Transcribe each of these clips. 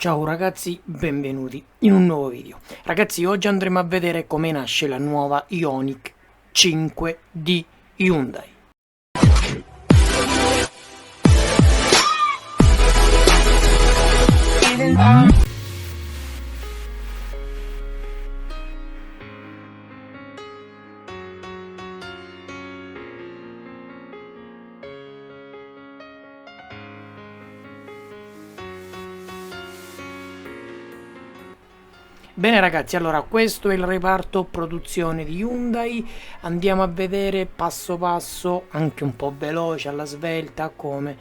Ciao ragazzi, benvenuti in un nuovo video. Ragazzi, oggi andremo a vedere come nasce la nuova Ioniq 5 di Hyundai. Bene ragazzi, allora questo è il reparto produzione di Hyundai. Andiamo a vedere passo passo, anche un po' veloce, alla svelta, come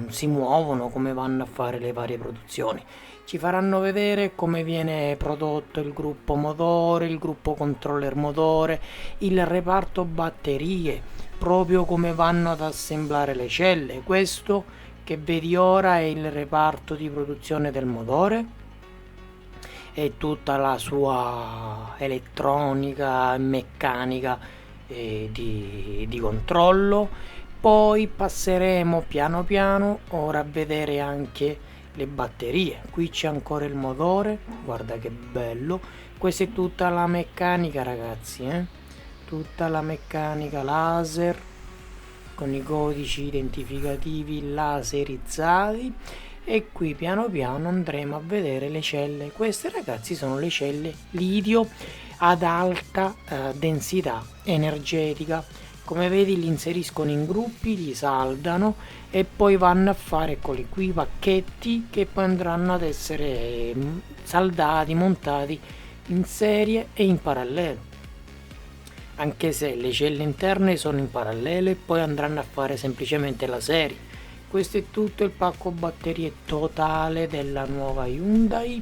si muovono, come vanno a fare le varie produzioni. Ci faranno vedere come viene prodotto il gruppo motore, il gruppo controller motore, il reparto batterie, proprio come vanno ad assemblare le celle. Questo che vedi ora è il reparto di produzione del motore e tutta la sua elettronica e meccanica di controllo. Poi passeremo piano piano ora a vedere anche le batterie. Qui c'è ancora il motore, guarda che bello. Questa è tutta la meccanica ragazzi, tutta la meccanica laser con i codici identificativi laserizzati. E qui piano piano andremo a vedere le celle. Queste ragazzi sono le celle lidio ad alta densità energetica. Come vedi li inseriscono in gruppi, li saldano e poi vanno a fare, eccoli qui, pacchetti che poi andranno ad essere saldati, montati in serie e in parallelo, anche se le celle interne sono in parallelo e poi andranno a fare semplicemente la serie. Questo è tutto il pacco batterie totale della nuova Hyundai,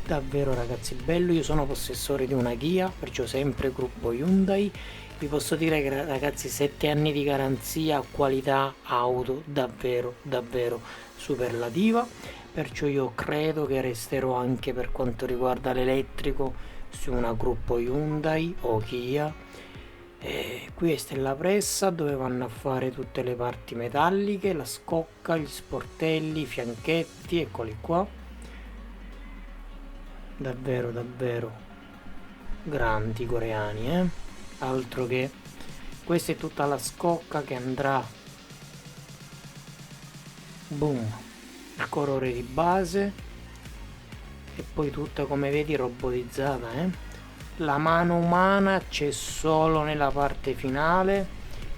davvero ragazzi bello. Io sono possessore di una Kia, perciò sempre gruppo Hyundai. Vi posso dire che ragazzi 7 anni di garanzia, qualità auto davvero superlativa, perciò io credo che resterò anche per quanto riguarda l'elettrico su una gruppo Hyundai o Kia. Questa è la pressa dove vanno a fare tutte le parti metalliche, la scocca, gli sportelli, i fianchetti, eccoli qua. Davvero grandi coreani, altro che. Questa è tutta la scocca che andrà, boom, il colore di base e poi tutta come vedi robotizzata. La mano umana c'è solo nella parte finale,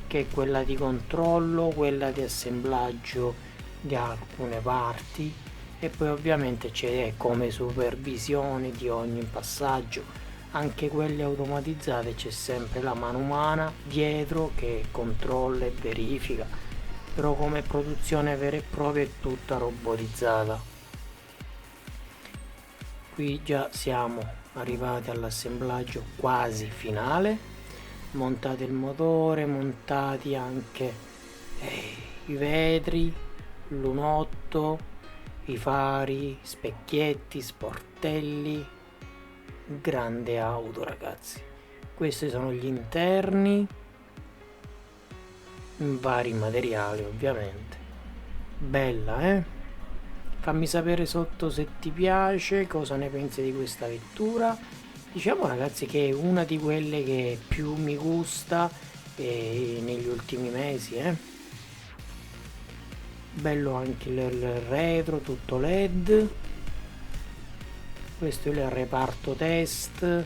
che è quella di controllo, quella di assemblaggio di alcune parti, e poi ovviamente c'è come supervisione di ogni passaggio. Anche quelle automatizzate c'è sempre la mano umana dietro che controlla e verifica, però come produzione vera e propria è tutta robotizzata. Qui già siamo arrivati all'assemblaggio quasi finale, montato il motore, montati anche i vetri, lunotto, i fari, specchietti, sportelli. Grande auto ragazzi. Questi sono gli interni in vari materiali ovviamente. Bella, fammi sapere sotto se ti piace, cosa ne pensi di questa vettura. Diciamo ragazzi che è una di quelle che più mi gusta negli ultimi mesi. Bello anche il retro, tutto LED. Questo è il reparto test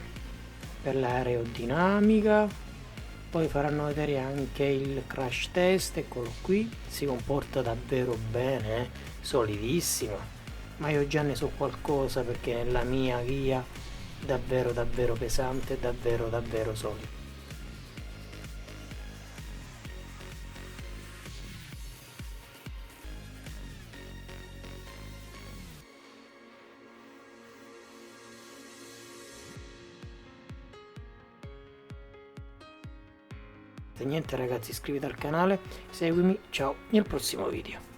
per l'aerodinamica. Poi faranno vedere anche il crash test, eccolo qui. Si comporta davvero bene, solidissima, ma io già ne so qualcosa perché nella mia via davvero pesante, davvero solido. E niente ragazzi, iscriviti al canale, seguimi, ciao, nel prossimo video.